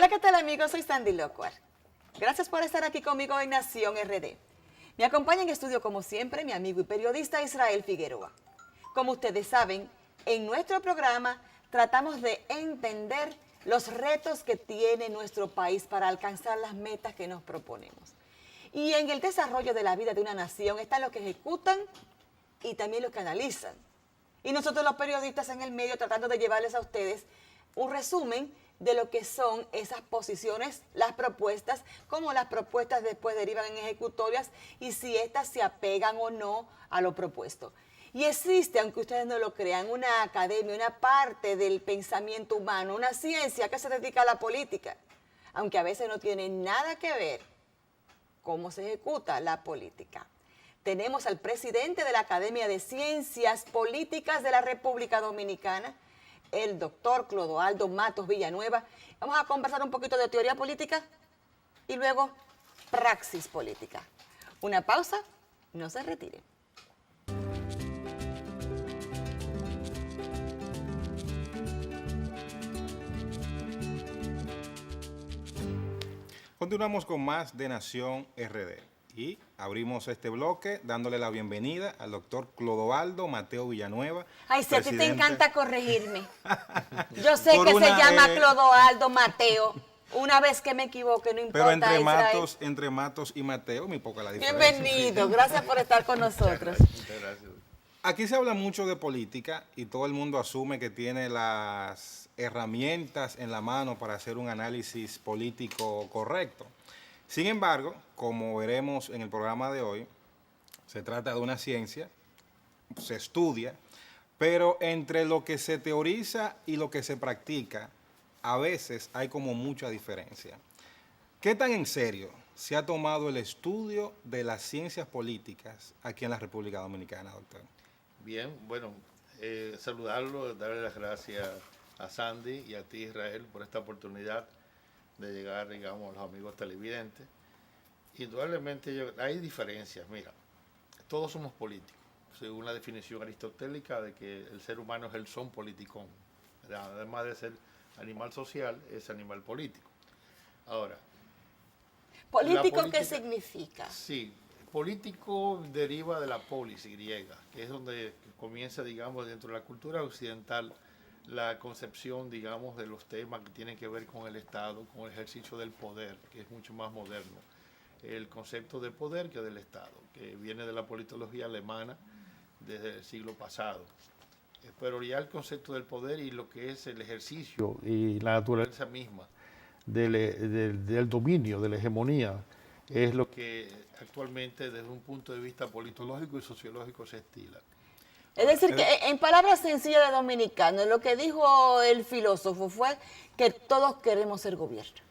Hola, ¿qué tal amigos? Soy Sandy Locuar. Gracias por estar aquí conmigo en Nación RD. Me acompaña en estudio como siempre mi amigo y periodista Israel Figueroa. Como ustedes saben, en nuestro programa tratamos de entender los retos que tiene nuestro país para alcanzar las metas que nos proponemos. Y en el desarrollo de la vida de una nación están los que ejecutan y también los que analizan. Y nosotros los periodistas en el medio tratando de llevarles a ustedes un resumen de lo que son esas posiciones, las propuestas, cómo las propuestas después derivan en ejecutorias y si éstas se apegan o no a lo propuesto. Y existe, aunque ustedes no lo crean, una academia, una parte del pensamiento humano, una ciencia que se dedica a la política, aunque a veces no tiene nada que ver cómo se ejecuta la política. Tenemos al presidente de la Academia de Ciencias Políticas de la República Dominicana, el doctor Clodoaldo Matos Villanueva. Vamos a conversar un poquito de teoría política y luego praxis política. Una pausa, no se retire. Continuamos con más de Nación RD y abrimos este bloque dándole la bienvenida al doctor Clodoaldo Mateo Villanueva. Ay, si a ti te encanta corregirme. Yo sé que se llama Clodoaldo Mateo. Una vez que me equivoque, no importa. Pero entre Matos y Mateo, muy poca la diferencia. Bienvenido, gracias por estar con nosotros. Muchas gracias. Aquí se habla mucho de política y todo el mundo asume que tiene las herramientas en la mano para hacer un análisis político correcto. Sin embargo, como veremos en el programa de hoy, se trata de una ciencia, se estudia, pero entre lo que se teoriza y lo que se practica, a veces hay como mucha diferencia. ¿Qué tan en serio se ha tomado el estudio de las ciencias políticas aquí en la República Dominicana, doctor? Bien, bueno, saludarlo, darle las gracias a Sandy y a ti, Israel, por esta oportunidad de llegar, digamos, a los amigos televidentes. Indudablemente hay diferencias. Mira, todos somos políticos, según la definición aristotélica de que el ser humano es el son politicón. Además de ser animal social, es animal político. Ahora, ¿político qué significa? Sí, político deriva de la polis griega, que es donde comienza, digamos, dentro de la cultura occidental, la concepción, digamos, de los temas que tienen que ver con el Estado, con el ejercicio del poder, que es mucho más moderno. El concepto de poder que del Estado, que viene de la politología alemana desde el siglo pasado. Pero ya el concepto del poder y lo que es el ejercicio y la naturaleza misma del dominio, de la hegemonía, es lo que actualmente desde un punto de vista politológico y sociológico se estila. Es decir, que en palabras sencillas de dominicano, lo que dijo el filósofo fue que todos queremos ser gobierno.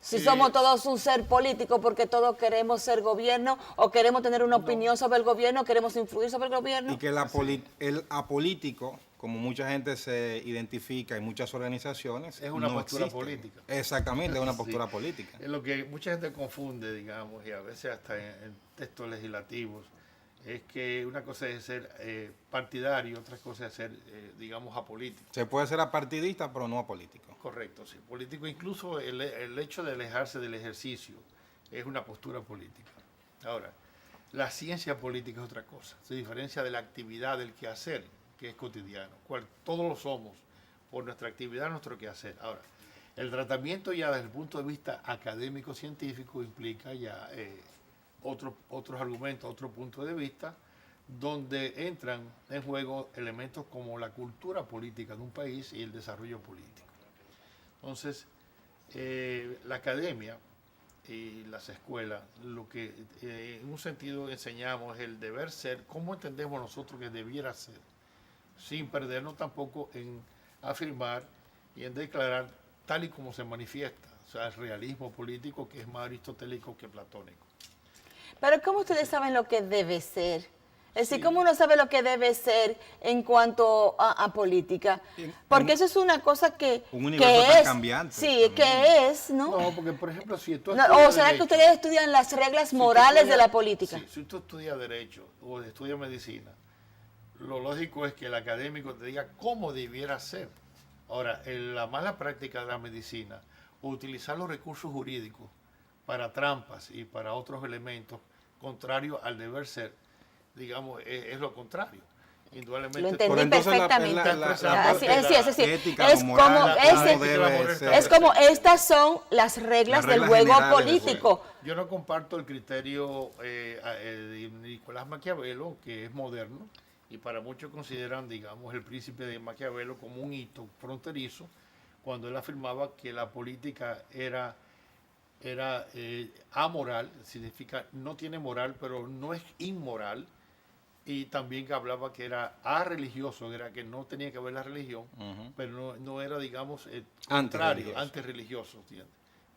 Si somos todos un ser político porque todos queremos ser gobierno o queremos tener una opinión sobre el gobierno, queremos influir sobre el gobierno. Y que el apolítico, como mucha gente se identifica en muchas organizaciones, es una postura existe. política. Exactamente, es una postura política. Es lo que mucha gente confunde, digamos, y a veces hasta en textos legislativos, es que una cosa es ser partidario, otra cosa es ser, digamos, apolítico. Se puede ser apartidista, pero no apolítico. Correcto, sí. Político, incluso el hecho de alejarse del ejercicio es una postura política. Ahora, la ciencia política es otra cosa. Se diferencia de la actividad, del quehacer, que es cotidiano. Todos lo somos por nuestra actividad, nuestro quehacer. Ahora, el tratamiento ya desde el punto de vista académico-científico implica ya otros argumentos, otro punto de vista, donde entran en juego elementos como la cultura política de un país y el desarrollo político. Entonces, la academia y las escuelas, lo que en un sentido enseñamos es el deber ser, cómo entendemos nosotros que debiera ser, sin perdernos tampoco en afirmar y en declarar tal y como se manifiesta, o sea, el realismo político que es más aristotélico que platónico. Pero ¿cómo ustedes saben lo que debe ser? Es decir, ¿cómo uno sabe lo que debe ser en cuanto a política? Porque eso es una cosa que un universo tan es cambiante. Sí, también. Que es, ¿no? No, porque por ejemplo, si tú o será que ustedes estudian las reglas morales de la política. Sí, si tú estudias Derecho o estudias Medicina, lo lógico es que el académico te diga cómo debiera ser. Ahora, en la mala práctica de la medicina, o utilizar los recursos jurídicos para trampas y para otros elementos contrarios al deber ser, digamos, es lo contrario. Indudablemente. Lo entendí Pero entonces perfectamente. parte Así es. ética, Es lo como, moral, ese- cómo debe ser. es como estas son las reglas del juego generales del político. Yo no comparto el criterio de Nicolás Maquiavelo, que es moderno, y para muchos consideran, digamos, el príncipe de Maquiavelo como un hito fronterizo, cuando él afirmaba que la política era amoral, significa no tiene moral, pero no es inmoral, y también que hablaba que era religioso, era que no tenía que ver la religión, pero no era, digamos, contrario, antirreligioso. ¿Entiendes?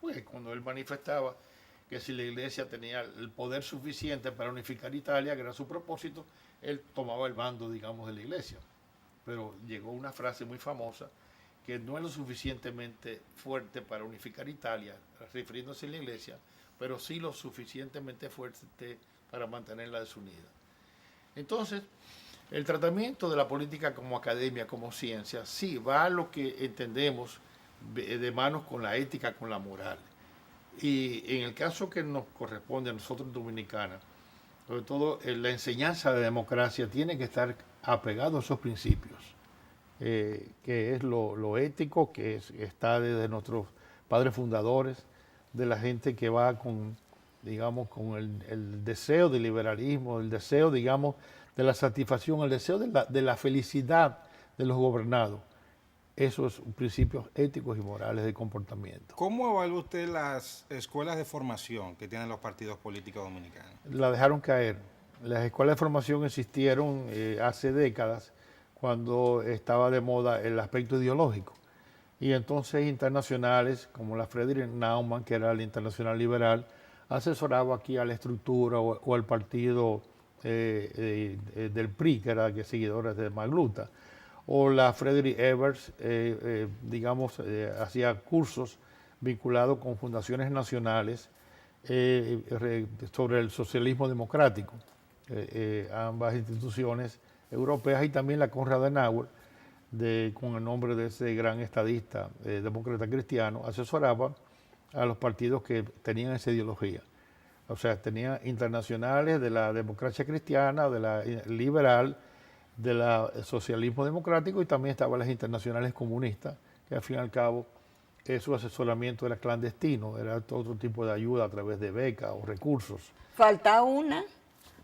Pues cuando él manifestaba que si la iglesia tenía el poder suficiente para unificar Italia, que era su propósito, él tomaba el bando, digamos, de la iglesia. Pero llegó una frase muy famosa, que no es lo suficientemente fuerte para unificar Italia, refiriéndose a la iglesia, pero sí lo suficientemente fuerte para mantenerla desunida. Entonces, el tratamiento de la política como academia, como ciencia, sí va a lo que entendemos de manos con la ética, con la moral. Y en el caso que nos corresponde a nosotros dominicanos, sobre todo la enseñanza de democracia tiene que estar apegado a esos principios, que es lo ético, que está desde nuestros padres fundadores, de la gente que va con, digamos, con el deseo de liberalismo, el deseo, digamos, de la satisfacción, el deseo de la felicidad de los gobernados. Esos principios éticos y morales de comportamiento. ¿Cómo evalúa usted las escuelas de formación que tienen los partidos políticos dominicanos? La dejaron caer. Las escuelas de formación existieron hace décadas, cuando estaba de moda el aspecto ideológico. Y entonces internacionales como la Friedrich Naumann, que era el internacional liberal, asesoraba aquí a la estructura o al partido del PRI, que era que seguidores de Magluta. O la Friedrich Ebers, digamos, hacía cursos vinculados con fundaciones nacionales sobre el socialismo democrático. Ambas instituciones europeas, y también la Konrad Adenauer, con el nombre de ese gran estadista demócrata cristiano, asesoraba a los partidos que tenían esa ideología. O sea, tenía internacionales de la democracia cristiana, de la liberal, del socialismo democrático, y también estaban las internacionales comunistas, que al fin y al cabo su asesoramiento era clandestino, era otro tipo de ayuda a través de becas o recursos. Falta una.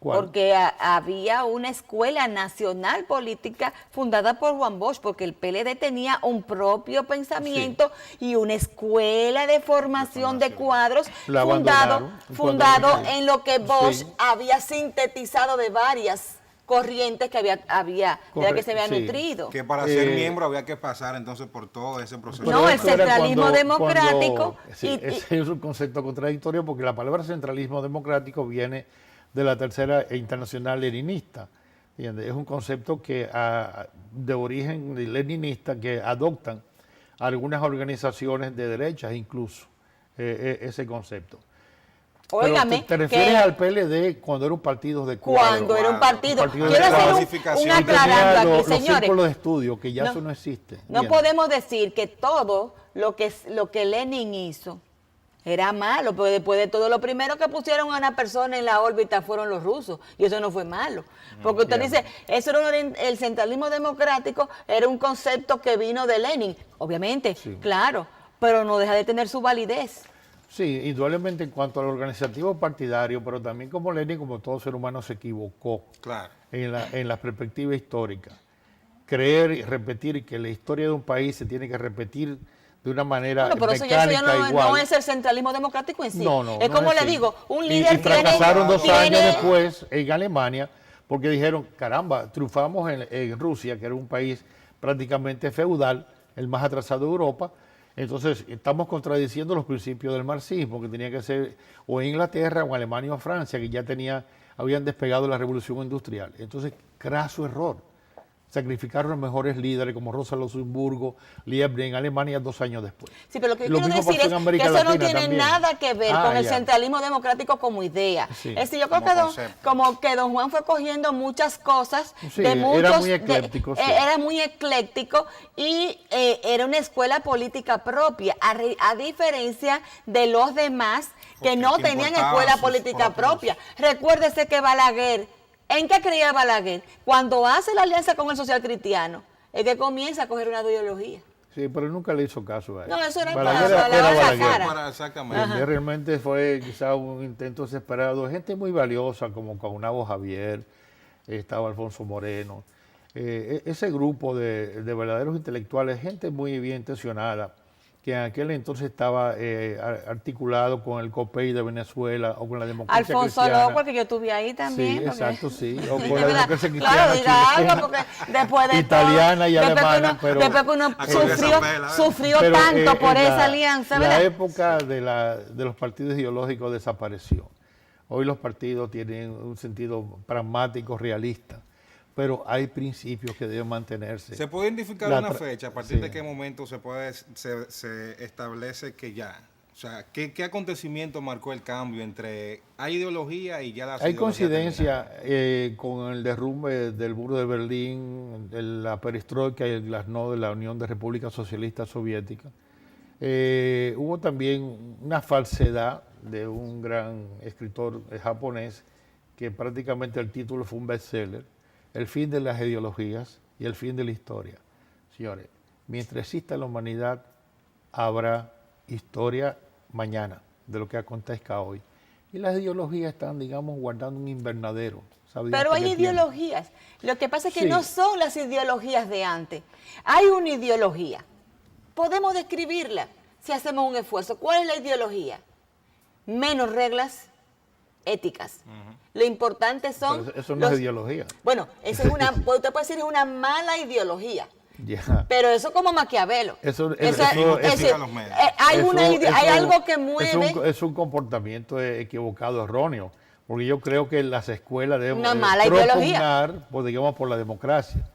¿Cuál? Porque había una escuela nacional política fundada por Juan Bosch, porque el PLD tenía un propio pensamiento y una escuela de formación de cuadros La fundado abandonaron en lo que Bosch Sí. había sintetizado de varias corrientes que de las que se había Sí. nutrido. Que para ser miembro había que pasar entonces por todo ese proceso. No, Pero el esto era centralismo democrático sí, ese es un concepto contradictorio, porque la palabra centralismo democrático viene de la tercera internacional leninista. ¿Entiendes? Es un concepto que de origen leninista, que adoptan algunas organizaciones de derechas incluso, ese concepto. Óigame, Pero te refieres que al PLD cuando era un partido de cuadro. cuando era un partido, partido quiero de cuadro. hacer un Y Y tenía aclarando aquí, los señores. círculos de estudio, que ya No. eso no existe. No Bien. podemos decir que todo lo que Lenin hizo era malo, porque después de todo, lo primero que pusieron a una persona en la órbita fueron los rusos, y eso no fue malo. Porque usted bien. dice, eso era el centralismo democrático era un concepto que vino de Lenin, obviamente, Sí. claro, pero no deja de tener su validez. Sí, indudablemente en cuanto al organizativo partidario, pero también como Lenin, como todo ser humano, se equivocó Claro. en la perspectiva histórica. Creer y repetir que la historia de un país se tiene que repetir de una manera Bueno, pero eso ya mecánica igual. no es el centralismo democrático en sí. No, no, es no como le así. digo, un Y líder fracasaron dos tiene años después en Alemania, porque dijeron, caramba, triunfamos en Rusia, que era un país prácticamente feudal, el más atrasado de Europa. Entonces, estamos contradiciendo los principios del marxismo, que tenía que ser o en Inglaterra, o en Alemania, o Francia, que ya habían despegado la revolución industrial. Entonces, craso error. sacrificaron los mejores líderes como Rosa Luxemburgo, Liebknecht en Alemania 2 años después. Sí, pero lo que Lo quiero mismo decir pasó es en América que eso no Latina tiene también. nada que ver con el Ya. centralismo democrático como idea. Sí. Es decir, yo creo Como que concepto. como que don Juan fue cogiendo muchas cosas Sí, de era muchos... muy ecléctico, sí. Era muy ecléctico y era una escuela política propia, a diferencia de los demás que Porque no que tenían importaban escuela sus política propios- propia. Recuérdese que Balaguer, ¿en qué creía Balaguer? Cuando hace la alianza con el social cristiano, es que comienza a coger una ideología. Sí, pero nunca le hizo caso a él. No, eso era Balaguer para era lavar la Balaguer. cara. Para exactamente. Realmente fue quizá un intento desesperado. Gente muy valiosa como Caunabo Javier, estaba Alfonso Moreno. Ese grupo de verdaderos intelectuales, gente muy bien intencionada, que en aquel entonces estaba articulado con el COPEI de Venezuela o con la democracia Alfonso cristiana. Loco, que yo estuve ahí también. Sí, porque- exacto, sí. O Sí, con de la verdad. democracia cristiana Claro, diga chilena, algo, porque después de italiana todo, y después que alemana, uno- pero- después que uno Acuérdese sufrió, de Vela, sufrió Pero, tanto por en esa alianza, la ¿verdad? época de los partidos ideológicos desapareció. Hoy los partidos tienen un sentido pragmático, realista, pero hay principios que deben mantenerse. ¿Se puede identificar La una tra- fecha? ¿A partir sí. de qué momento se establece que ya? O sea, ¿qué acontecimiento marcó el cambio entre hay ideología y ya las Hay ideologías coincidencia terminaron? con el derrumbe del muro de Berlín, de la perestroika y el glasnost de la Unión de Repúblicas Socialistas Soviéticas. Hubo también una falsedad de un gran escritor japonés que prácticamente el título fue un bestseller, El fin de las ideologías y el fin de la historia. Señores, mientras exista la humanidad, habrá historia mañana de lo que acontezca hoy. Y las ideologías están, digamos, guardando un invernadero. ¿Sabe Pero hasta hay qué tiempo? ideologías. Lo que pasa es que Sí. no son las ideologías de antes. Hay una ideología. Podemos describirla si hacemos un esfuerzo. ¿Cuál es la ideología? Menos reglas éticas. Lo importante son... Pero eso no es ideología. Bueno, esa es una, usted puede decir es una mala ideología. Ya. Pero eso como Maquiavelo. Eso- Eso- eso- es decir, a los medios. hay, una Eso- hay eso- algo que mueve Es un comportamiento equivocado, erróneo, porque yo creo que las escuelas deben Una mala ideología. propugnar, pues, digamos, por la democracia.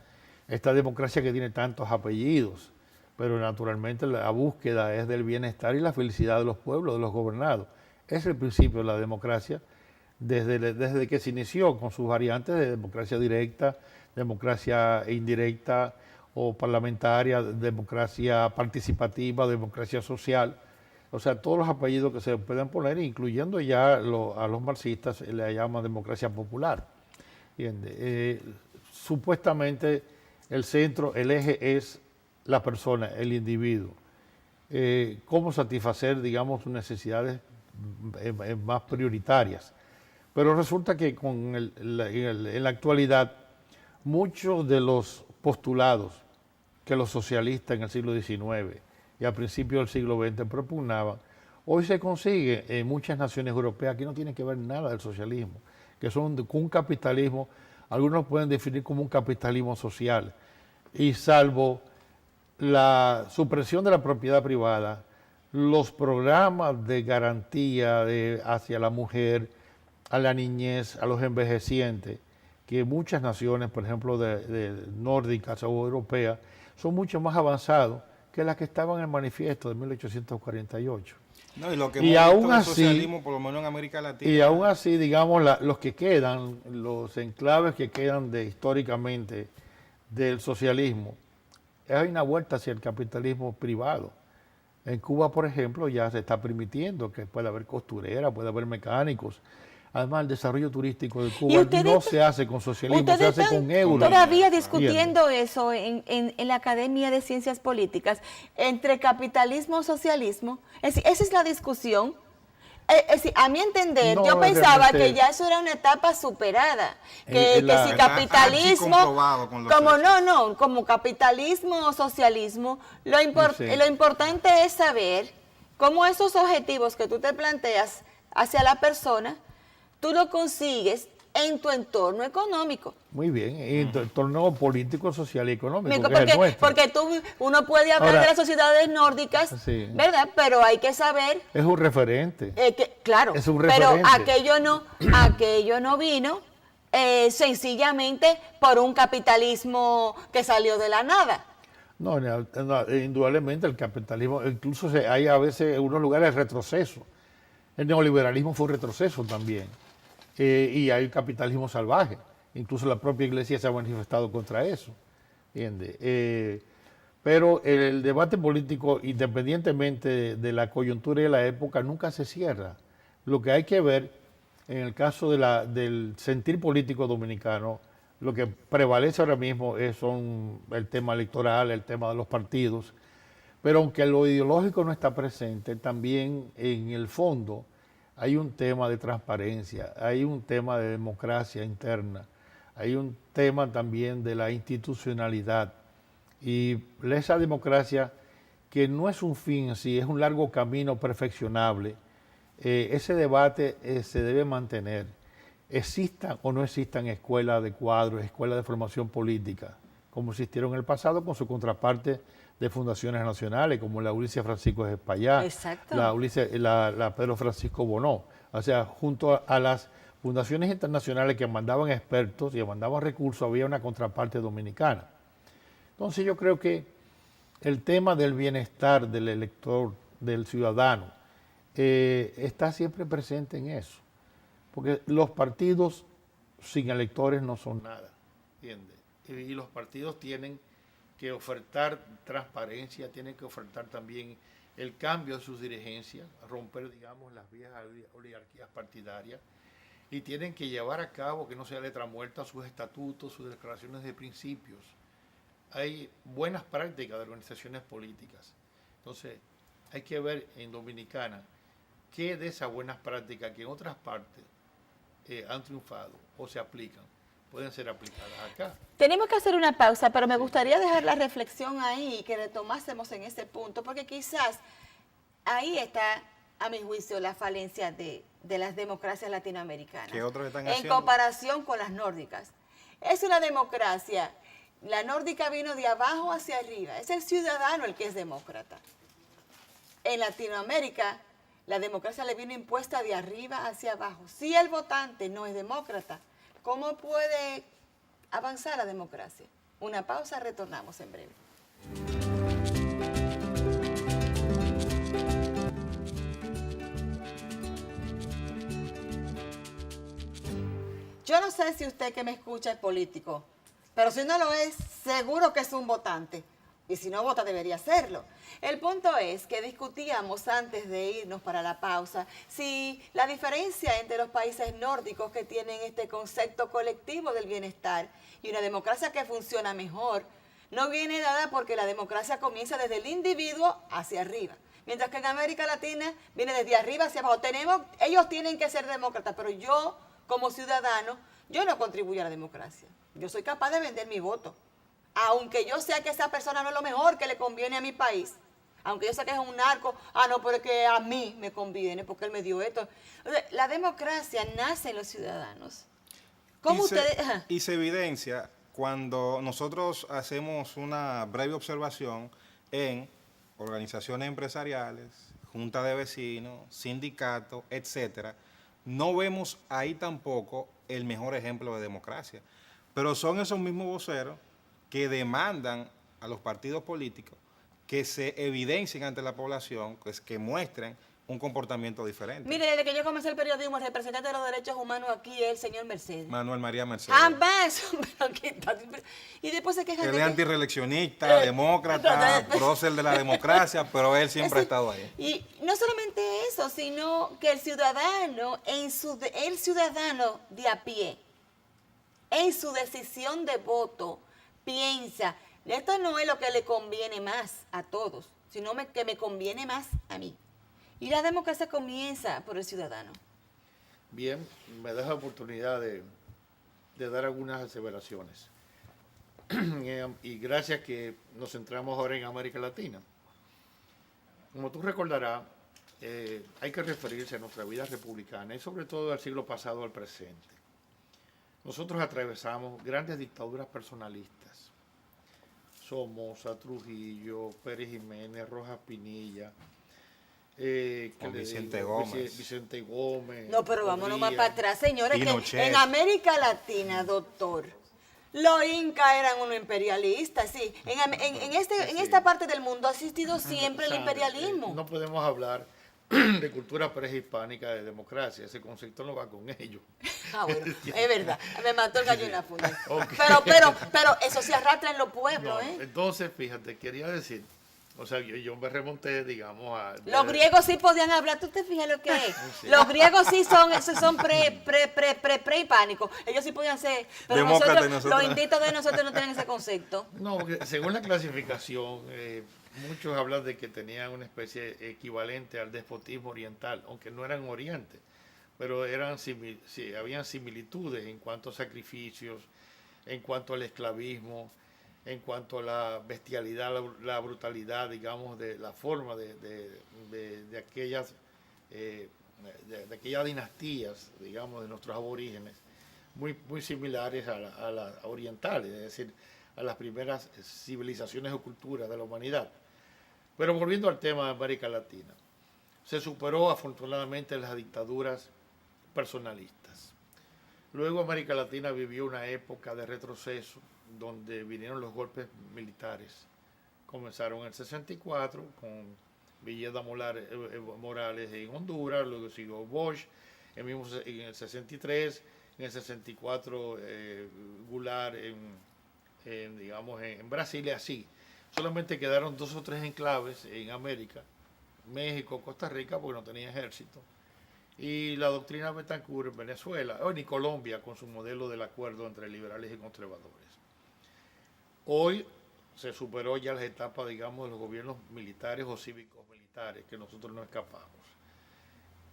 Esta democracia que tiene tantos apellidos, pero naturalmente la búsqueda es del bienestar y la felicidad de los pueblos, de los gobernados. Es el principio de la democracia desde que se inició con sus variantes de democracia directa, democracia indirecta o parlamentaria, democracia participativa, democracia social. O sea, todos los apellidos que se puedan poner, incluyendo ya a los marxistas, le llaman democracia popular. Supuestamente el centro, el eje es la persona, el individuo. Cómo satisfacer, digamos, sus necesidades más prioritarias. Pero resulta que en la actualidad muchos de los postulados que los socialistas en el siglo XIX y al principio del siglo XX propugnaban, hoy se consigue en muchas naciones europeas que no tienen que ver nada del socialismo, que son un capitalismo, algunos pueden definir como un capitalismo social, y salvo la supresión de la propiedad privada, los programas de garantía hacia la mujer, a la niñez, a los envejecientes, que muchas naciones, por ejemplo, de nórdicas o europeas, son mucho más avanzados que las que estaban en el manifiesto de 1848. No, y lo que Y hemos aún visto del así- socialismo, por lo menos en América Latina. Y aún así, digamos, los que quedan, los enclaves que quedan históricamente del socialismo, hay una vuelta hacia el capitalismo privado. En Cuba, por ejemplo, ya se está permitiendo que pueda haber costureras, pueda haber mecánicos. Además, el desarrollo turístico de Y Cuba ustedes no se hace con socialismo, se ustedes hace con euros. todavía ¿Entiendes? discutiendo eso en la Academia de Ciencias Políticas, entre capitalismo y socialismo. Es decir, esa es la discusión. Es decir, a mi entender, No, yo pensaba realmente- que ya eso era una etapa superada. Que, En la- que si Está capitalismo, archicomprobado con los como hechos. como capitalismo o socialismo, lo Sí. importante es saber cómo esos objetivos que tú te planteas hacia la persona, tú lo consigues en tu entorno económico. Muy bien, en el torneo político, social y económico, que es el Porque, nuestro. porque uno puede hablar Ahora- de las sociedades nórdicas, Sí. ¿verdad? Pero hay que saber Es un referente. claro, Es un pero referente. aquello no vino sencillamente por un capitalismo que salió de la nada. No, indudablemente el capitalismo, incluso hay a veces en unos lugares retroceso. El neoliberalismo fue un retroceso también. Y hay capitalismo salvaje. Incluso la propia iglesia se ha manifestado contra eso. ¿Entiende? Pero el debate político, independientemente de la coyuntura y de la época, nunca se cierra. Lo que hay que ver, en el caso del sentir político dominicano, lo que prevalece ahora mismo son el tema electoral, el tema de los partidos, pero aunque lo ideológico no está presente, también en el fondo hay un tema de transparencia, hay un tema de democracia interna, hay un tema también de la institucionalidad. Y esa democracia, que no es un fin en sí, es un largo camino perfeccionable, ese debate se debe mantener. Existan o no existan escuelas de cuadros, escuelas de formación política, como existieron en el pasado con su contraparte de fundaciones nacionales, como la Ulises Francisco de Espaillá, la Pedro Francisco Bonó. O sea, junto a las fundaciones internacionales que mandaban expertos y mandaban recursos, había una contraparte dominicana. Entonces yo creo que el tema del bienestar del elector, del ciudadano, está siempre presente en eso. Porque los partidos sin electores no son nada, ¿entiendes? Y los partidos tienen que ofertar transparencia, tienen que ofertar también el cambio de sus dirigencias, romper, digamos, las viejas oligarquías partidarias, y tienen que llevar a cabo, que no sea letra muerta, sus estatutos, sus declaraciones de principios. Hay buenas prácticas de organizaciones políticas. Entonces, hay que ver en Dominicana qué de esas buenas prácticas que en otras partes han triunfado o se aplican, pueden ser aplicadas acá. Tenemos que hacer una pausa, pero me gustaría dejar la reflexión ahí y que retomásemos en ese punto, porque quizás ahí está, a mi juicio, la falencia de las democracias latinoamericanas. ¿Qué otros están en haciendo? comparación con las nórdicas. Es una democracia, la nórdica vino de abajo hacia arriba, es el ciudadano el que es demócrata. En Latinoamérica, la democracia le vino impuesta de arriba hacia abajo. Si el votante no es demócrata, ¿cómo puede avanzar la democracia? Una pausa, retornamos en breve. Yo no sé si usted que me escucha es político, pero si no lo es, seguro que es un votante. Y si no vota, debería hacerlo. El punto es que discutíamos antes de irnos para la pausa si la diferencia entre los países nórdicos que tienen este concepto colectivo del bienestar y una democracia que funciona mejor no viene dada porque la democracia comienza desde el individuo hacia arriba. Mientras que en América Latina viene desde arriba hacia abajo. Ellos tienen que ser demócratas, pero yo, como ciudadano, yo no contribuyo a la democracia. Yo soy capaz de vender mi voto. Aunque yo sé que esa persona no es lo mejor que le conviene a mi país, aunque yo sé que es un narco, no, pero es que a mí me conviene porque él me dio esto. O sea, la democracia nace en los ciudadanos. ¿Cómo ustedes...? Y se evidencia cuando nosotros hacemos una breve observación en organizaciones empresariales, juntas de vecinos, sindicatos, etcétera. No vemos ahí tampoco el mejor ejemplo de democracia. Pero son esos mismos voceros que demandan a los partidos políticos que se evidencien ante la población, pues, que muestren un comportamiento diferente. Mire, desde que yo comencé el periodismo, el representante de los derechos humanos aquí es el señor Mercedes. Manuel María Mercedes. Jamás. Y después se quejan Él de es que... antirreeleccionista, demócrata, prócer de la democracia, pero él siempre ha estado ahí. Y no solamente eso, sino que el ciudadano, el ciudadano de a pie, en su decisión de voto, piensa, esto no es lo que le conviene más a todos, sino que me conviene más a mí. Y la democracia comienza por el ciudadano. Bien, me da la oportunidad de dar algunas aseveraciones. Y gracias que nos centramos ahora en América Latina. Como tú recordarás, hay que referirse a nuestra vida republicana y sobre todo del siglo pasado al presente. Nosotros atravesamos grandes dictaduras personalistas. Somoza, Trujillo, Pérez Jiménez, Rojas Pinilla, ¿qué le Vicente digo? Gómez. Vicente Gómez. No, pero vámonos más Rodríguez. para atrás, señores, que Pinochet. en América Latina, doctor, los incas eran unos imperialistas, sí. En esta parte del mundo ha existido siempre el ¿Sabe? imperialismo. No podemos hablar de cultura prehispánica, de democracia. Ese concepto no va con ellos. Ah, bueno, es verdad. Me mató el gallo en la funda. Ok. Pero eso se arrastra en los pueblos, No, ¿eh? entonces, fíjate, quería decir, o sea, yo me remonté, digamos, a... Los griegos sí podían hablar, ¿tú te fijas lo que es? Sí. Los griegos sí son prehispánicos. Ellos sí podían ser, pero Demócratas, nosotros, nosotros. los inditos de nosotros no tienen ese concepto. No, porque según la clasificación, muchos hablan de que tenían una especie equivalente al despotismo oriental, aunque no eran oriente, pero habían similitudes en cuanto a sacrificios, en cuanto al esclavismo, en cuanto a la bestialidad, la brutalidad, digamos, de la forma de aquellas de aquellas dinastías, digamos, de nuestros aborígenes, muy similares a las orientales, es decir, a las primeras civilizaciones o culturas de la humanidad. Pero volviendo al tema de América Latina, se superó afortunadamente las dictaduras personalistas. Luego América Latina vivió una época de retroceso, donde vinieron los golpes militares. Comenzaron en el 64 con Villeda Morales en Honduras, luego siguió Bosch, en el 63, en el 64 Goulart en Brasil y así. Solamente quedaron 2 o 3 enclaves en América, México, Costa Rica, porque no tenía ejército, y la doctrina Betancourt en Venezuela, o en Colombia con su modelo del acuerdo entre liberales y conservadores. Hoy se superó ya las etapas, digamos, de los gobiernos militares o cívicos militares, que nosotros no escapamos.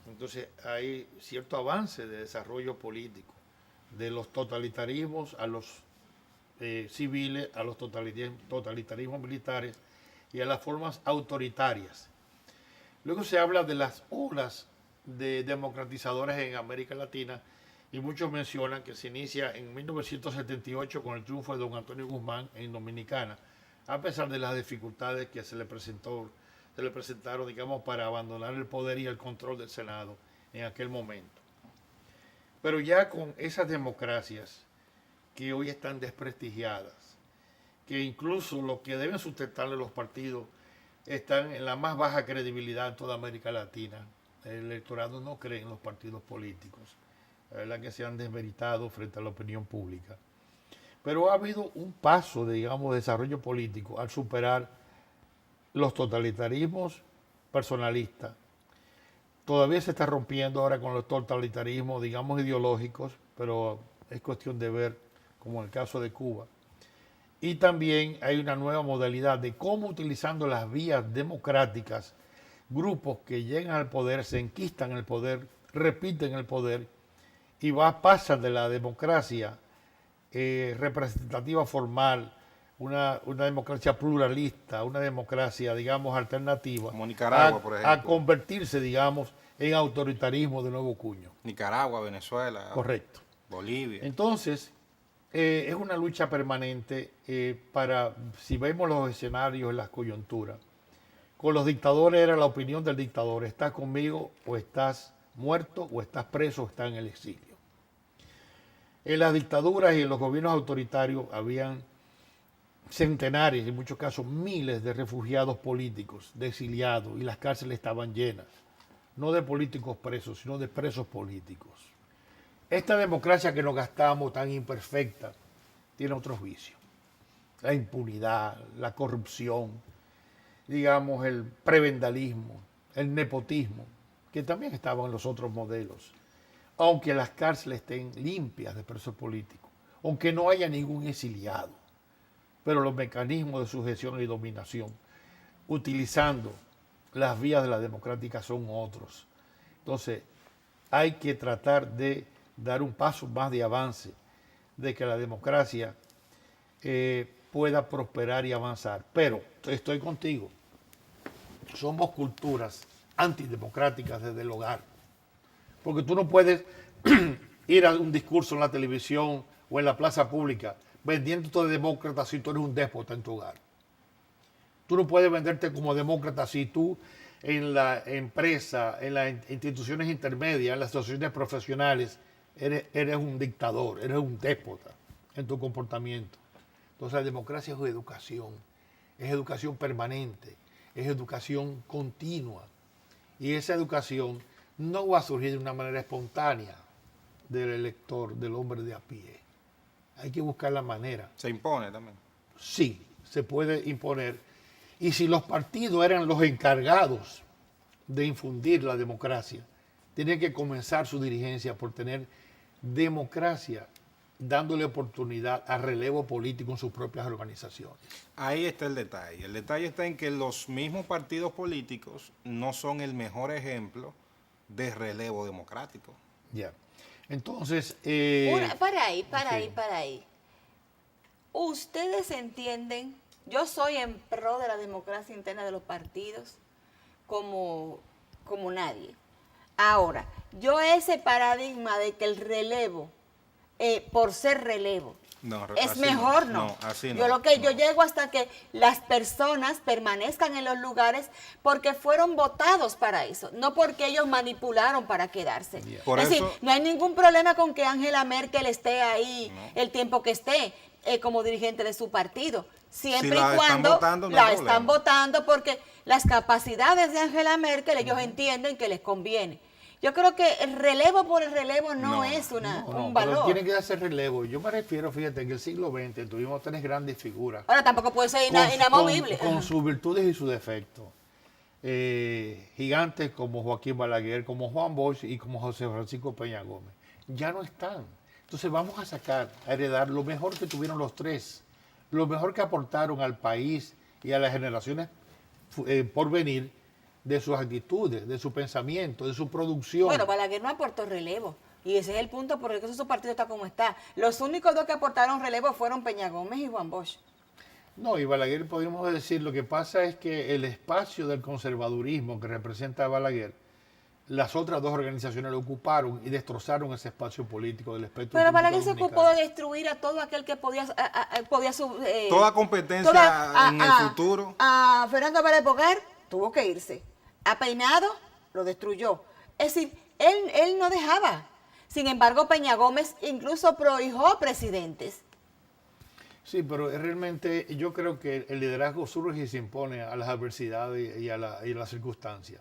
Entonces hay cierto avance de desarrollo político, de los totalitarismos a los civiles, a los totalitarismos militares y a las formas autoritarias. Luego se habla de las olas de democratizadoras en América Latina, y muchos mencionan que se inicia en 1978 con el triunfo de don Antonio Guzmán en Dominicana, a pesar de las dificultades que se le presentaron, digamos, para abandonar el poder y el control del Senado en aquel momento. Pero ya con esas democracias que hoy están desprestigiadas, que incluso lo que deben sustentarle los partidos están en la más baja credibilidad en toda América Latina. El electorado no cree en los partidos políticos. La verdad que se han desmeritado frente a la opinión pública. Pero ha habido un paso, digamos, de desarrollo político al superar los totalitarismos personalistas. Todavía se está rompiendo ahora con los totalitarismos, digamos, ideológicos, pero es cuestión de ver, como en el caso de Cuba. Y también hay una nueva modalidad de cómo, utilizando las vías democráticas, grupos que llegan al poder, se enquistan en el poder, repiten el poder, y pasan de la democracia representativa formal, una democracia pluralista, una democracia, digamos, alternativa, como Nicaragua, por ejemplo. A convertirse, digamos, en autoritarismo de nuevo cuño. Nicaragua, Venezuela. Correcto. Bolivia. Entonces, es una lucha permanente para, si vemos los escenarios, las coyunturas. Con los dictadores era la opinión del dictador: estás conmigo o estás muerto, o estás preso o estás en el exilio. En las dictaduras y en los gobiernos autoritarios habían centenares, en muchos casos miles de refugiados políticos, de exiliados, y las cárceles estaban llenas, no de políticos presos, sino de presos políticos. Esta democracia que nos gastamos tan imperfecta tiene otros vicios: la impunidad, la corrupción, digamos, el prebendalismo, el nepotismo, que también estaban en los otros modelos. Aunque las cárceles estén limpias de presos políticos, aunque no haya ningún exiliado, pero los mecanismos de sujeción y dominación, utilizando las vías de la democrática, son otros. Entonces, hay que tratar de dar un paso más de avance, de que la democracia pueda prosperar y avanzar. Pero estoy contigo, somos culturas antidemocráticas desde el hogar. Porque tú no puedes ir a un discurso en la televisión o en la plaza pública vendiéndote de demócrata si tú eres un déspota en tu hogar. Tú no puedes venderte como demócrata si tú en la empresa, en las instituciones intermedias, en las asociaciones profesionales, eres un dictador, eres un déspota en tu comportamiento. Entonces la democracia es educación permanente, es educación continua. Y esa educación no va a surgir de una manera espontánea del elector, del hombre de a pie. Hay que buscar la manera. Se impone también. Sí, se puede imponer. Y si los partidos eran los encargados de infundir la democracia, tienen que comenzar su dirigencia por tener democracia, dándole oportunidad a relevo político en sus propias organizaciones. Ahí está el detalle. El detalle está en que los mismos partidos políticos no son el mejor ejemplo de relevo democrático. Ya. Entonces... para ahí. Ustedes entienden, yo soy en pro de la democracia interna de los partidos como nadie. Ahora, yo ese paradigma de que el relevo, por ser relevo, No, es así mejor, no. no. No, así Yo no. yo llego hasta que las personas permanezcan en los lugares porque fueron votados para eso, no porque ellos manipularon para quedarse. Por es decir, eso- no hay ningún problema con que Angela Merkel esté ahí el tiempo que esté como dirigente de su partido, siempre Si la y están cuando votando, no hay la problema. están votando porque las capacidades de Angela Merkel ellos entienden que les conviene. Yo creo que el relevo por el relevo no es un pero valor. tiene que darse relevo. Yo me refiero, fíjate, que en el siglo XX tuvimos tres grandes figuras. Ahora tampoco puede ser inamovible. Con sus virtudes y sus defectos. Gigantes como Joaquín Balaguer, como Juan Bosch y como José Francisco Peña Gómez. Ya no están. Entonces vamos a heredar lo mejor que tuvieron los tres, lo mejor que aportaron al país y a las generaciones por venir, de sus actitudes, de su pensamiento, de su producción. Bueno, Balaguer no aportó relevo. Y ese es el punto por el que su partido está como está. Los únicos dos que aportaron relevo fueron Peña Gómez y Juan Bosch. No, y Balaguer podríamos decir, lo que pasa es que el espacio del conservadurismo que representa a Balaguer, las otras dos organizaciones lo ocuparon y destrozaron ese espacio político del espectro Pero político Balaguer se ocupó dominicano. de destruir a todo aquel que podía Toda competencia en el futuro. A Fernando Pérez Bogar tuvo que irse. A Peinado lo destruyó. Es decir, él no dejaba. Sin embargo, Peña Gómez incluso prohijó presidentes. Sí, pero realmente yo creo que el liderazgo surge y se impone a las adversidades y a las circunstancias.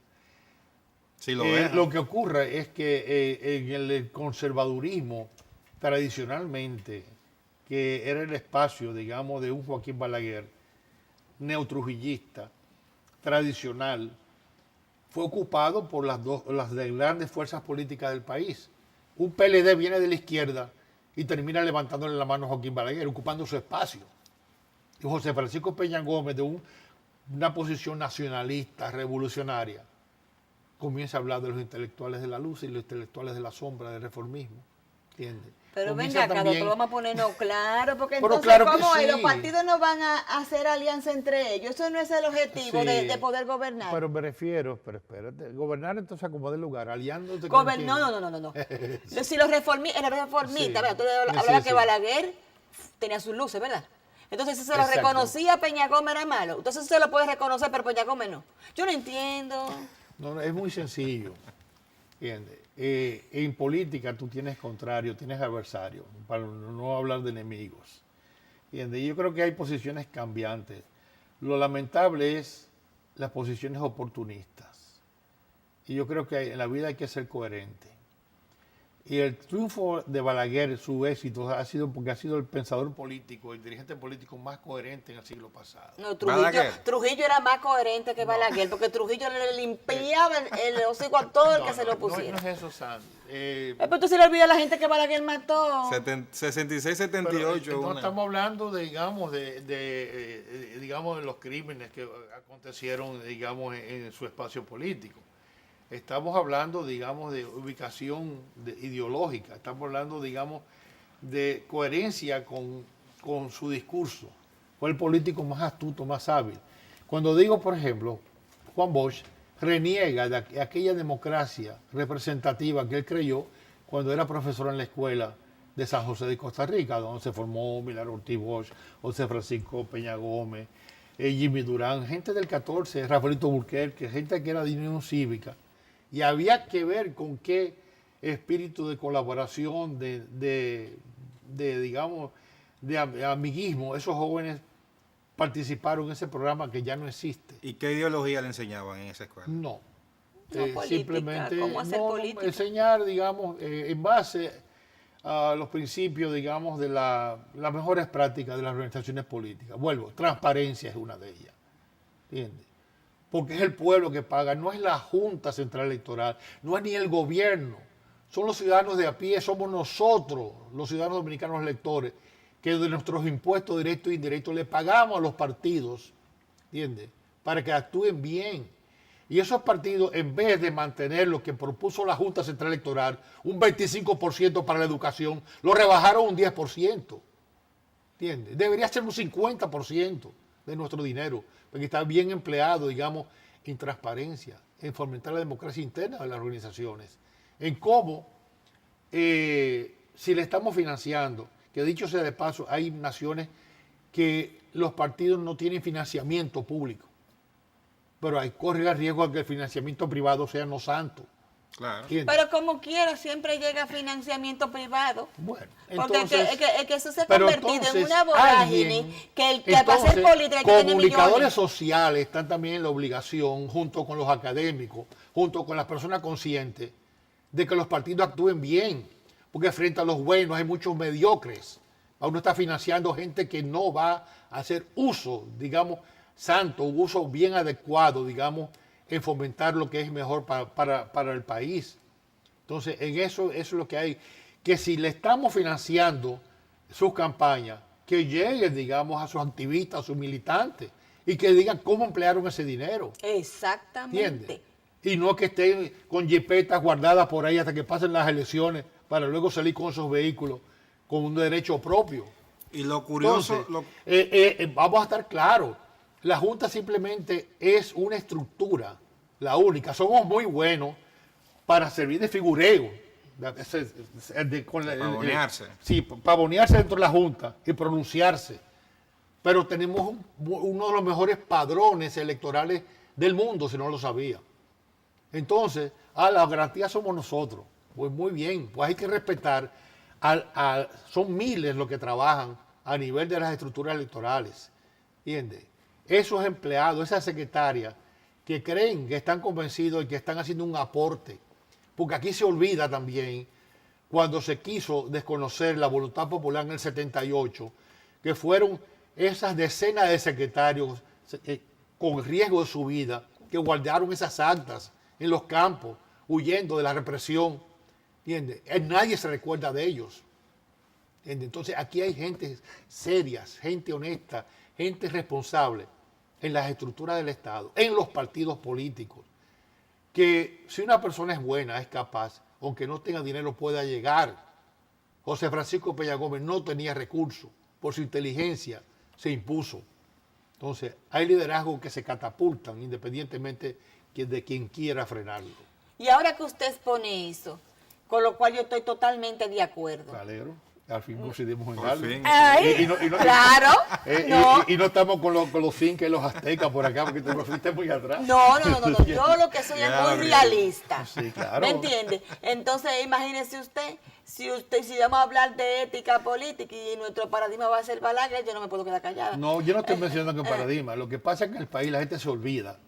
Si lo dejan. Lo que ocurre es que en el conservadurismo, tradicionalmente, que era el espacio, digamos, de un Joaquín Balaguer, neotrujillista, tradicional, fue ocupado por las grandes fuerzas políticas del país. Un PLD viene de la izquierda y termina levantándole la mano a Joaquín Balaguer, ocupando su espacio. Y José Francisco Peña Gómez, de una posición nacionalista, revolucionaria, comienza a hablar de los intelectuales de la luz y los intelectuales de la sombra, del reformismo. ¿Entiendes? Pero Comienza venga, también- doctor, vamos a ponernos claro, porque Pero entonces, claro que ¿cómo es? sí. Los partidos no van a hacer alianza entre ellos. Eso no es el objetivo Sí. de poder gobernar. Pero me refiero, pero espérate, gobernar entonces a como de lugar, aliándote con quién. No. Si los reformistas, Sí. ¿verdad? Tú hablabas Sí, que sí. Balaguer tenía sus luces, ¿verdad? Entonces, si se lo Exacto. reconocía, Peña Gómez era malo. Entonces, se lo puede reconocer, pero Peña Gómez no. Yo no entiendo. No, es muy sencillo. ¿Entiendes? En política tú tienes contrario, tienes adversario, para no hablar de enemigos. ¿Entiendes? Y yo creo que hay posiciones cambiantes. Lo lamentable es las posiciones oportunistas. Y yo creo que en la vida hay que ser coherente. Y el triunfo de Balaguer, su éxito, ha sido porque ha sido el pensador político, el dirigente político más coherente en el siglo pasado. No, Balaguer. Trujillo era más coherente que Balaguer, porque Trujillo le limpiaba el hocico a todo el que se lo pusiera. No es eso, Sandy. Pero tú se le olvida a la gente que Balaguer mató. 66-78. Pero, no una. estamos hablando, digamos, digamos, de los crímenes que acontecieron, digamos, en su espacio político. Estamos hablando, digamos, de ubicación ideológica. Estamos hablando, digamos, de coherencia con su discurso. Fue el político más astuto, más hábil. Cuando digo, por ejemplo, Juan Bosch reniega de aquella democracia representativa que él creyó cuando era profesor en la escuela de San José de Costa Rica, donde se formó Milagro Ortiz Bosch, José Francisco Peña Gómez, Jimmy Durán, gente del 14, Rafaelito Burquerque, gente que era de Unión Cívica. Y había que ver con qué espíritu de colaboración, digamos, de amiguismo, esos jóvenes participaron en ese programa que ya no existe. ¿Y qué ideología le enseñaban en esa escuela? No. No, política, Simplemente ¿cómo hacer política? enseñar, digamos, en base a los principios, digamos, de las mejores prácticas de las organizaciones políticas. Vuelvo, transparencia es una de ellas. ¿Entiendes? Porque es el pueblo que paga, no es la Junta Central Electoral, no es ni el gobierno, son los ciudadanos de a pie, somos nosotros, los ciudadanos dominicanos electores, que de nuestros impuestos directos e indirectos le pagamos a los partidos, ¿entiendes? Para que actúen bien. Y esos partidos, en vez de mantener lo que propuso la Junta Central Electoral, un 25% para la educación, lo rebajaron un 10%. ¿Entiendes? Debería ser un 50% de nuestro dinero, porque está bien empleado, digamos, en transparencia, en fomentar la democracia interna de las organizaciones, en cómo, si le estamos financiando, que dicho sea de paso, hay naciones que los partidos no tienen financiamiento público, pero hay corre el riesgo de que el financiamiento privado sea no santo. Claro. ¿Entiendes? Pero como quiera, siempre llega financiamiento privado. Bueno, Porque entonces, es que eso se ha pero convertido en entonces una vorágine alguien- que el que para hacer entonces, política hay que tener comunicadores millones. sociales están también en la obligación, junto con los académicos, junto con las personas conscientes, de que los partidos actúen bien, porque frente a los buenos hay muchos mediocres. Uno está financiando gente que no va a hacer uso, digamos, santo, un uso bien adecuado, digamos, en fomentar lo que es mejor para el país. Entonces, en eso es lo que hay. Que si le estamos financiando sus campañas, que lleguen, digamos, a sus activistas, a sus militantes, y que digan cómo emplearon ese dinero. Exactamente. ¿Entiendes? Y no que estén con jipetas guardadas por ahí hasta que pasen las elecciones, para luego salir con esos vehículos con un derecho propio. Y lo curioso, Entonces, vamos a estar claros, la Junta simplemente es una estructura, la única. Somos muy buenos para servir de figureo. pavonearse. Sí, pavonearse dentro de la Junta y pronunciarse. Pero tenemos uno de los mejores padrones electorales del mundo, si no lo sabía. Entonces, la garantía somos nosotros. Pues muy bien, pues hay que respetar. Son miles los que trabajan a nivel de las estructuras electorales. ¿Entiendes? Esos empleados, esas secretarias que creen que están convencidos y que están haciendo un aporte. Porque aquí se olvida también cuando se quiso desconocer la voluntad popular en el 78, que fueron esas decenas de secretarios con riesgo de su vida que guardaron esas actas en los campos, huyendo de la represión. ¿Entiendes? Nadie se recuerda de ellos. ¿Entiendes? Entonces aquí hay gente seria, gente honesta, gente responsable en las estructuras del Estado, en los partidos políticos, que si una persona es buena, es capaz, aunque no tenga dinero, pueda llegar. José Francisco Peña Gómez no tenía recursos, por su inteligencia se impuso. Entonces, hay liderazgos que se catapultan independientemente de quien quiera frenarlo. Y ahora que usted expone eso, con lo cual yo estoy totalmente de acuerdo. Me alegro. Al fin coincidimos en Por algo. fin. Ay, Claro. no. Y no estamos con los fincas y los aztecas por acá, porque te lo fuiste muy atrás. No. Yo lo que soy es Ya, muy bien. realista. Sí, claro. ¿Me entiende? Entonces, imagínese usted, si vamos a hablar de ética política y nuestro paradigma va a ser Balaguer, yo no me puedo quedar callada. No, yo no estoy mencionando que paradigma. Lo que pasa es que en el país la gente se olvida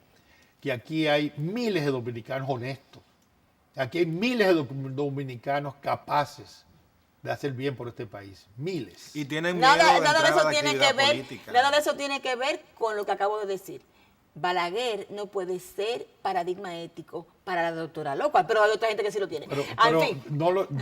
que aquí hay miles de dominicanos honestos. Aquí hay miles de dominicanos capaces de hacer bien por este país. Miles. Y tienen miedo Nada de de entrar a eso la tiene actividad que ver, política. nada de eso tiene que ver con lo que acabo de decir. Balaguer no puede ser paradigma ético para la doctora Loca, pero hay otra gente que sí lo tiene. Pero Al fin,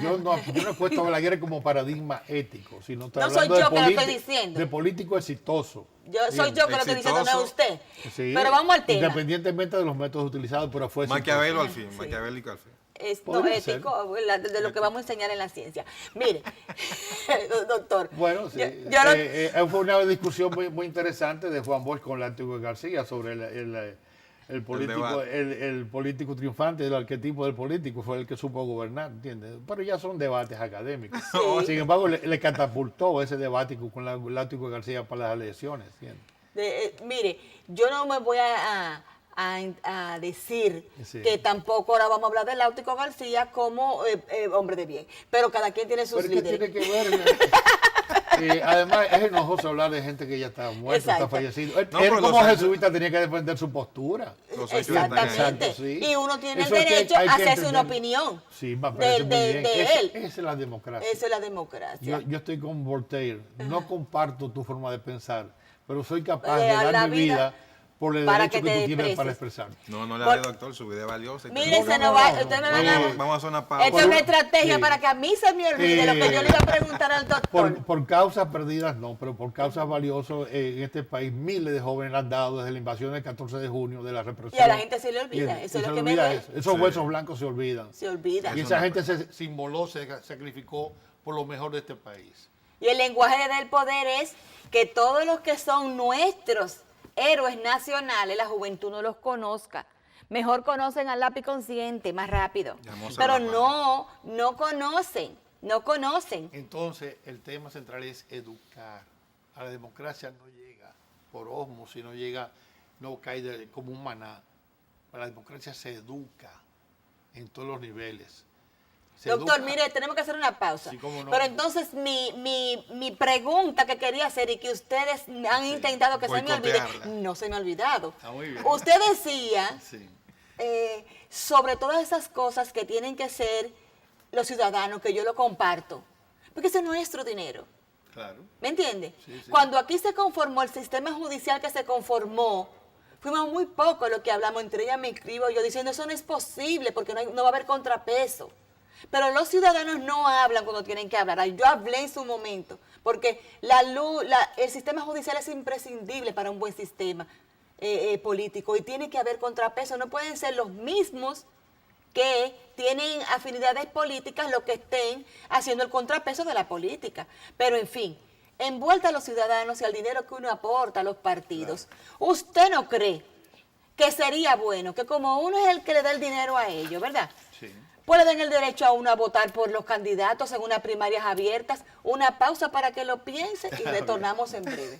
yo no he puesto a Balaguer como paradigma ético, sino estoy No soy hablando yo que lo estoy diciendo. de político exitoso. soy yo que lo estoy diciendo, no es usted. Sí, Pero vamos al tema. Independientemente de los métodos utilizados, pero fue exitoso. Maquiavelo al fin, Sí. maquiavélico al fin. Es no Podría ético, de lo que vamos a enseñar en la ciencia. Mire, doctor. Bueno, sí. Fue una discusión muy interesante de Juan Bosch con Látigo García sobre el político, el político triunfante, el arquetipo del político, fue el que supo gobernar, ¿entiendes? Pero ya son debates académicos. Sí. Sin embargo, le catapultó ese debate con Látigo García para las elecciones, ¿entiendes? Mire, yo no me voy a decir Sí. que tampoco ahora vamos a hablar de Láutico García como hombre de bien, pero cada quien tiene sus Pero ¿qué líderes. tiene que ver? Además, es enojoso hablar de gente que ya está muerta, está Exacto. fallecido. No, Él pero como los hechos- jesuita tenía que defender su postura. Los hechos están ahí. Exactamente. Exacto, sí. Y uno tiene Eso el es que derecho hay a que hacerse una entender. opinión Sí, me parece muy bien. de Esa él. es la democracia. Eso es la democracia. Yo estoy con Voltaire. No comparto tu forma de pensar, pero soy capaz De de dar la dar mi vida vida por el para derecho que que te tú tienes para expreses. expresar. No le Por- hable, doctor, su vida es valiosa. Mire, No, se no, nos va, no, ustedes me no, van a... Vamos a hacer una pausa. Esto es una estrategia Sí. para que a mí se me olvide lo que yo le iba a preguntar al doctor. Por causas perdidas no, pero por causas valiosas en este país miles de jóvenes han dado desde la invasión del 14 de junio, de la represión. Y a la gente se le olvida, Y- eso y es se lo le que me olvida duele. eso. Esos Sí. huesos blancos se olvidan. Se olvida. Y Eso esa no gente se inmoló, se sacrificó por lo mejor de este país. Y el lenguaje del poder es que todos los que son nuestros héroes nacionales, la juventud no los conozca. Mejor conocen al lápiz consciente, más rápido. Llamó a Pero la no conocen. Entonces, el tema central es educar. A la democracia no llega por osmosis, no llega, no cae como un maná. A la democracia se educa en todos los niveles. Se Doctor, educa. mire, tenemos que hacer una pausa. Sí, cómo no. Pero entonces mi pregunta que quería hacer y que ustedes han intentado que se me olvide, Boicotearla. no se me ha olvidado. Ah, muy bien. Usted decía Sí. sobre todas esas cosas que tienen que ser los ciudadanos, que yo lo comparto, porque ese es nuestro dinero. Claro. ¿Me entiende? Sí, sí. Cuando aquí se conformó el sistema judicial que se conformó, fuimos muy pocos los que hablamos, entre ellas me inscribo yo diciendo eso no es posible porque no va a haber contrapeso. Pero los ciudadanos no hablan cuando tienen que hablar. Yo hablé en su momento, porque el sistema judicial es imprescindible para un buen sistema político y tiene que haber contrapeso. No pueden ser los mismos que tienen afinidades políticas los que estén haciendo el contrapeso de la política. Pero en fin, envuelta a los ciudadanos y al dinero que uno aporta a los partidos, ¿usted no cree que sería bueno que como uno es el que le da el dinero a ellos, ¿verdad? Sí. Pues le den el derecho a uno a votar por los candidatos en unas primarias abiertas? Una pausa para que lo piense y retornamos en breve.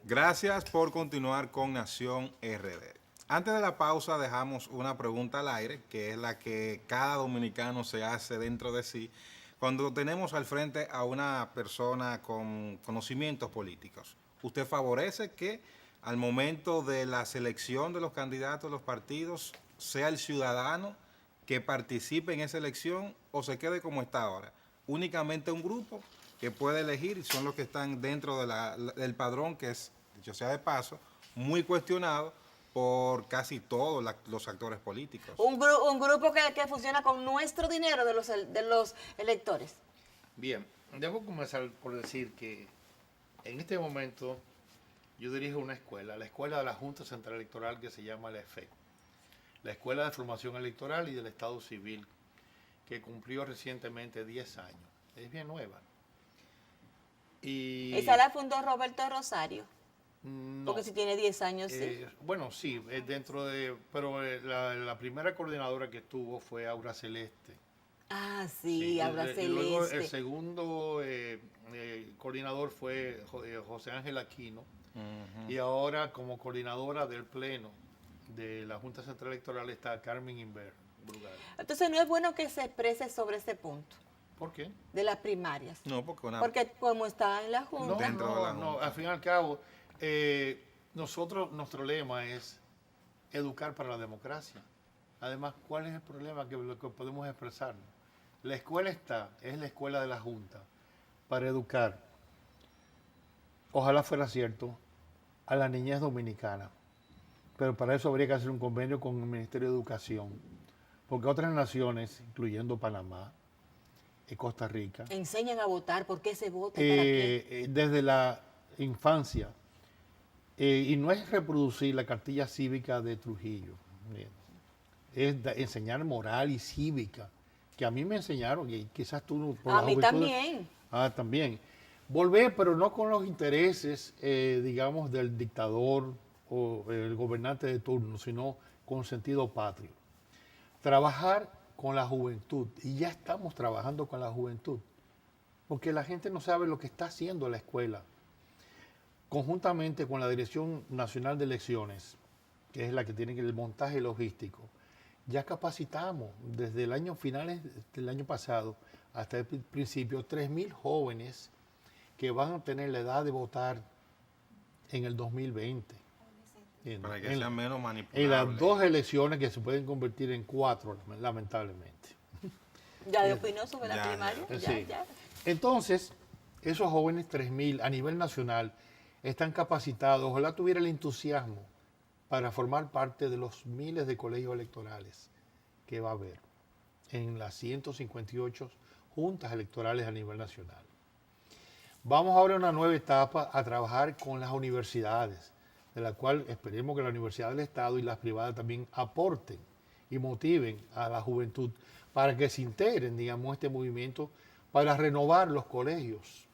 Gracias por continuar con Nación RD. Antes de la pausa dejamos una pregunta al aire, que es la que cada dominicano se hace dentro de sí, cuando tenemos al frente a una persona con conocimientos políticos. ¿Usted favorece que al momento de la selección de los candidatos de los partidos sea el ciudadano que participe en esa elección o se quede como está ahora? Únicamente un grupo que puede elegir y son los que están dentro del padrón, que es, dicho sea de paso, muy cuestionado por casi todos los actores políticos. Un grupo que funciona con nuestro dinero de los electores. Bien, debo comenzar por decir que en este momento yo dirijo una escuela, la escuela de la Junta Central Electoral que se llama la EFEC, la Escuela de Formación Electoral y del Estado Civil, que cumplió recientemente 10 años. Es bien nueva. Y Esa la fundó Roberto Rosario, no, porque si tiene 10 años, sí. bueno, sí, pero la primera coordinadora que estuvo fue Aura Celeste. Ah, sí, Aura y luego el Celeste. segundo coordinador fue José Ángel Aquino. Ujú. Y ahora como coordinadora del Pleno de la Junta Central Electoral está Carmen Inver Brugal. Entonces no es bueno que se exprese sobre ese punto ¿Por qué? de las primarias. No, porque Porque como está en la Junta. No, Dentro de la no, Junta. al fin y al cabo, nuestro lema es educar para la democracia. Además, ¿cuál es el problema que lo que podemos expresar? La escuela es la escuela de la Junta para educar, ojalá fuera cierto, a la niñez dominicana. Pero para eso habría que hacer un convenio con el Ministerio de Educación, porque otras naciones, incluyendo Panamá y Costa Rica, Enseñan a votar, ¿por qué se vota? ¿Para qué? desde la infancia, y no es reproducir la cartilla cívica de Trujillo, es enseñar moral y cívica, que a mí me enseñaron, y quizás tú no. por A la mí juventud- también. Ah, también. Volver, pero no con los intereses, digamos, del dictador o el gobernante de turno, sino con sentido patrio. Trabajar con la juventud, y ya estamos trabajando con la juventud, porque la gente no sabe lo que está haciendo la escuela. Conjuntamente con la Dirección Nacional de Elecciones, que es la que tiene el montaje logístico, ya capacitamos desde el año finales del año pasado hasta el principio 3.000 jóvenes que van a tener la edad de votar en el 2020. Para que sean menos En manipulables. las dos elecciones que se pueden convertir en 4, lamentablemente. ¿Ya opinó sobre la Ya, primaria? Sí. Ya. Entonces, esos jóvenes 3.000 a nivel nacional están capacitados, ojalá tuviera el entusiasmo para formar parte de los miles de colegios electorales que va a haber en las 158 juntas electorales a nivel nacional. Vamos ahora a una nueva etapa a trabajar con las universidades, de la cual esperemos que la Universidad del Estado y las privadas también aporten y motiven a la juventud para que se integren, digamos, a este movimiento para renovar los colegios,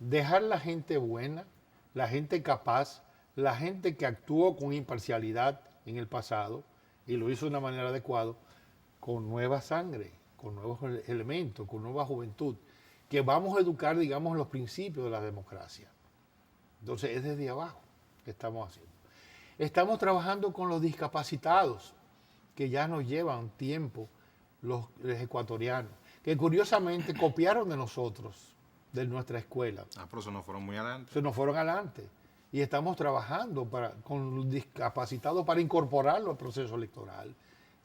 dejar la gente buena, la gente capaz, la gente que actuó con imparcialidad en el pasado y lo hizo de una manera adecuada, con nueva sangre, con nuevos elementos, con nueva juventud, que vamos a educar, digamos, los principios de la democracia. Entonces es desde abajo que estamos haciendo. Estamos trabajando con los discapacitados, que ya nos llevan tiempo los ecuatorianos, que curiosamente copiaron de nosotros, de nuestra escuela. Pero eso no fueron muy adelante. Se nos fueron adelante. Y estamos trabajando con los discapacitados para incorporarlo al proceso electoral.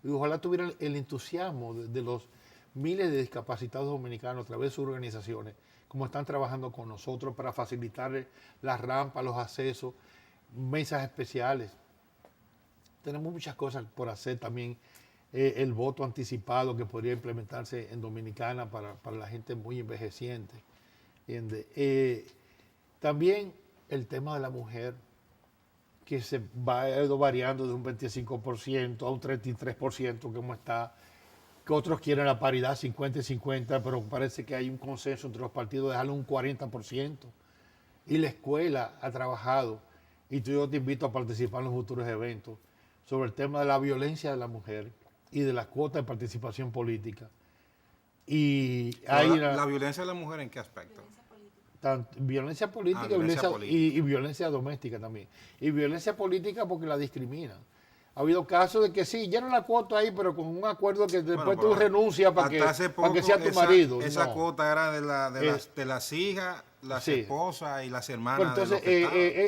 Y ojalá tuvieran el entusiasmo de los miles de discapacitados dominicanos a través de sus organizaciones, como están trabajando con nosotros para facilitar las rampas, los accesos, mesas especiales. Tenemos muchas cosas por hacer también. El voto anticipado que podría implementarse en Dominicana para la gente muy envejeciente. También el tema de la mujer, que se va variando de un 25% a un 33%, como está, que otros quieren la paridad 50 y 50, pero parece que hay un consenso entre los partidos de dejarlo un 40%. Y la escuela ha trabajado, y yo te invito a participar en los futuros eventos, sobre el tema de la violencia de la mujer y de la cuota de participación política. Y hay La violencia de la mujer, ¿en qué aspecto? violencia política, y violencia doméstica también. Y violencia política porque la discriminan. Ha habido casos de que sí, llenan la cuota ahí, pero con un acuerdo que después tú renuncias para que sea tu marido. Esa cuota era de las hijas, las esposas y las hermanas. Pues entonces,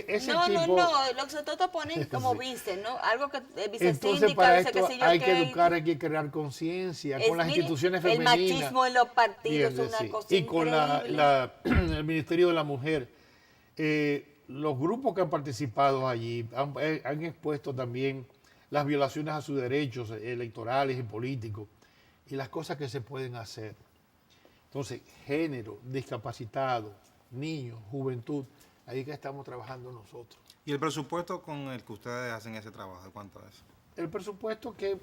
ese tipo... No, lo que se trata de poner como vice, ¿no? Algo que entonces, para esto hay que educar, hay que crear conciencia con las instituciones femeninas. El machismo en los partidos es una cosa y con el Ministerio de la Mujer. Los grupos que han participado allí han expuesto también las violaciones a sus derechos electorales y políticos y las cosas que se pueden hacer. Entonces, género, discapacitados, niños, juventud, ahí que estamos trabajando nosotros. ¿Y el presupuesto con el que ustedes hacen ese trabajo, de cuánto es? El presupuesto que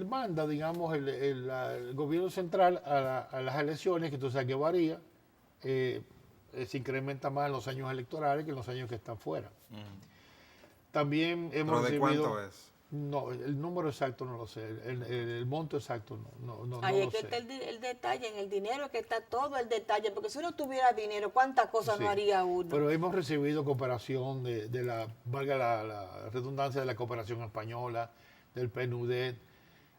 manda, digamos, el gobierno central a las elecciones, que entonces que varía, se incrementa más en los años electorales que en los años que están fuera. También hemos ¿Pero de recibido... cuánto es? No, el número exacto no lo sé, el monto exacto no Ahí lo es que sé. está el detalle, en el dinero que está todo el detalle, porque si uno tuviera dinero, ¿cuántas cosas no haría uno? Pero hemos recibido cooperación de la, valga la redundancia, de la cooperación española, del PNUD,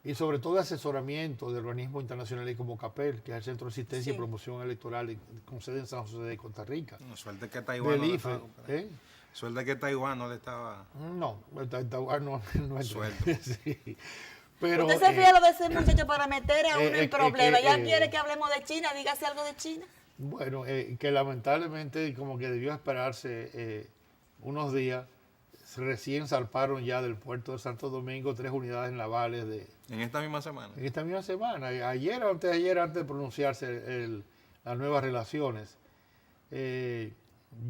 y sobre todo de asesoramiento del organismo internacional como CAPEL, que es el Centro de Asistencia y Promoción Electoral con sede en San José de Costa Rica. Suerte que Taiwán del IFE, Suerte que Taiwán no le estaba... No, Taiwán no es suelto. Sí. Pero, usted se fía lo de ese muchacho para meter a uno en problemas. Ya quiere que hablemos de China, dígase algo de China. Bueno, que lamentablemente como que debió esperarse unos días. Recién zarparon ya del puerto de Santo Domingo 3 unidades navales ¿En esta misma semana? En esta misma semana. Ayer o antes de ayer, antes de pronunciarse las nuevas relaciones.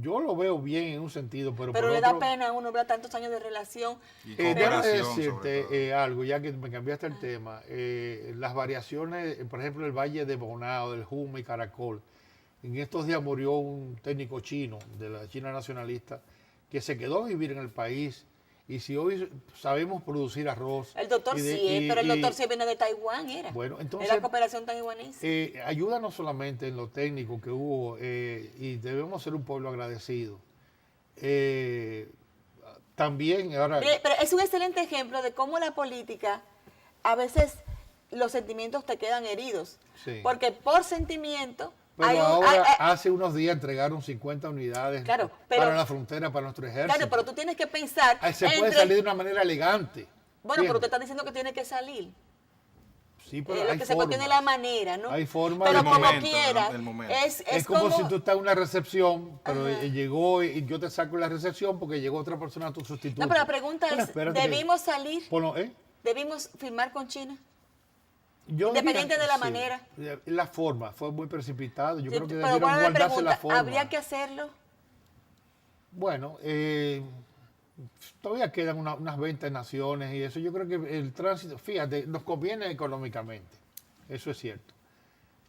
Yo lo veo bien en un sentido, pero por le da pena a uno ver tantos años de relación. Déjame decirte algo, ya que me cambiaste el tema. Las variaciones, por ejemplo, el Valle de Bonao, del Juma y Caracol. En estos días murió un técnico chino de la China nacionalista que se quedó a vivir en el país Y si hoy sabemos producir arroz... El doctor y de- sí, y- pero el y- doctor sí viene de Taiwán, era. Bueno, entonces... Era cooperación taiwanesa. ayuda no solamente en lo técnico que hubo, y debemos ser un pueblo agradecido. También ahora... Mire, pero es un excelente ejemplo de cómo la política, a veces los sentimientos te quedan heridos. Sí. Porque por sentimiento... Pero hay un- ahora, hay- hace unos días entregaron 50 unidades Claro, pero- para la frontera, para nuestro ejército. claro, pero tú tienes que pensar... Se puede entre- salir de una manera elegante. Bueno, pero ¿entiendes? te están diciendo que tiene que salir. Sí, pero Lo hay que se puede tiene formas. la manera, ¿no? Hay formas Pero de- como momento, quiera, del momento. Es como si tú estás en una recepción, pero llegó y yo te saco la recepción porque llegó otra persona a tu sustituto. No, pero la pregunta Bueno, es, espérate que- ¿debimos salir? Ponlo, ¿Debimos firmar con China? Yo Independiente diría- de la sí. manera. La forma fue muy precipitado. Yo Sí, creo que pero debieron ¿cuál es la guardarse la pregunta? forma. ¿Habría que hacerlo? Bueno, todavía quedan unas 20 naciones y eso. Yo creo que el tránsito, fíjate, nos conviene económicamente. Eso es cierto.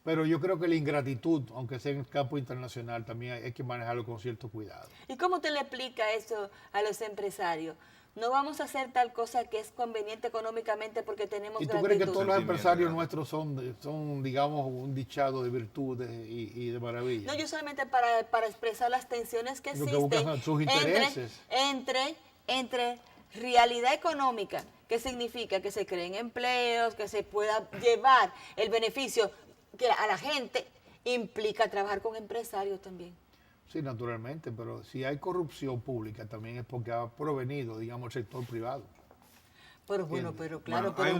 Pero yo creo que la ingratitud, aunque sea en el campo internacional, también hay que manejarlo con cierto cuidado. ¿Y cómo usted le explica eso a los empresarios? No vamos a hacer tal cosa que es conveniente económicamente porque tenemos ¿Y tú crees que gratitud. todos los Sentimiento, empresarios claro. nuestros son, digamos, un dichado de virtudes y de maravillas? No, yo solamente para expresar las tensiones que Lo que existen buscan sus intereses. entre realidad económica, que significa que se creen empleos, que se pueda llevar el beneficio que a la gente, implica trabajar con empresarios también. Sí, naturalmente, pero si hay corrupción pública también es porque ha provenido, digamos, el sector privado. Pero bueno, pero claro, Bueno,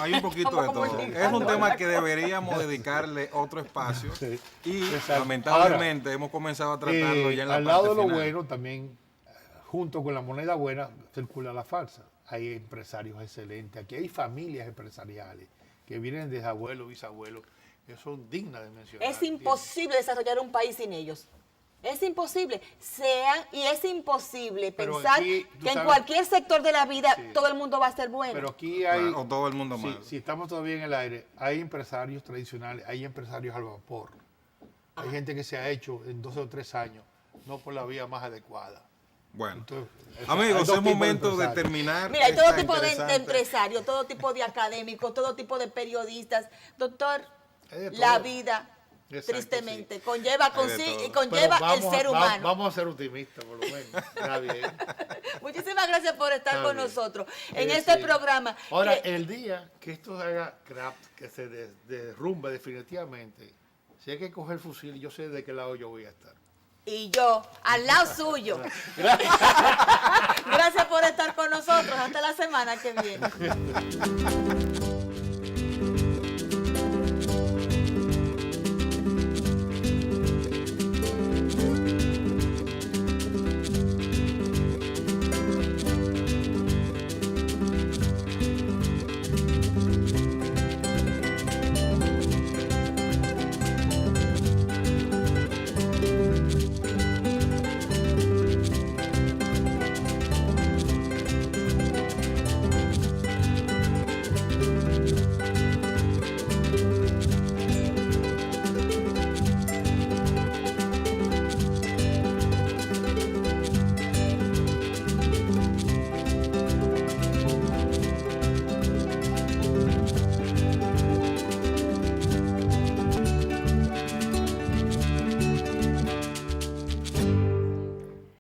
hay un poquito Como de todo. comunicando, Es un tema ¿verdad? que deberíamos dedicarle otro espacio Sí, y exacto. lamentablemente hemos comenzado a tratarlo ya en la al parte lado de lo final. bueno también, junto con la moneda buena, circula la falsa. Hay empresarios excelentes, aquí hay familias empresariales que vienen desde abuelos, bisabuelos, que son dignas de mencionar. Es imposible desarrollar un país sin ellos. Es imposible. Y es imposible Pero pensar aquí, tú que en sabes- cualquier sector de la vida Sí. todo el mundo va a ser bueno. Pero aquí hay, O todo el mundo si, mal. si estamos todavía en el aire, hay empresarios tradicionales, hay empresarios al vapor. Hay gente que se ha hecho en 2 o 3 años, no por la vía más adecuada. Bueno, Entonces, hay amigos, dos es tipos de momento de empresarios. terminar. Mira, hay todo esta tipo de interesante- empresarios, todo tipo de académicos, todo tipo de periodistas. Doctor, Hay de la todo. vida, Exacto, tristemente, conlleva, Hay de todo. y conlleva Pero el ser humano. Vamos a ser optimistas, por lo menos. Está bien. Muchísimas gracias por estar Está con bien. nosotros en Sí. este programa. Ahora, que- el día que esto haga crap, que se derrumbe definitivamente, si hay que coger fusil, yo sé de qué lado yo voy a estar. y yo, al lado suyo. Gracias por estar con nosotros. Hasta la semana que viene.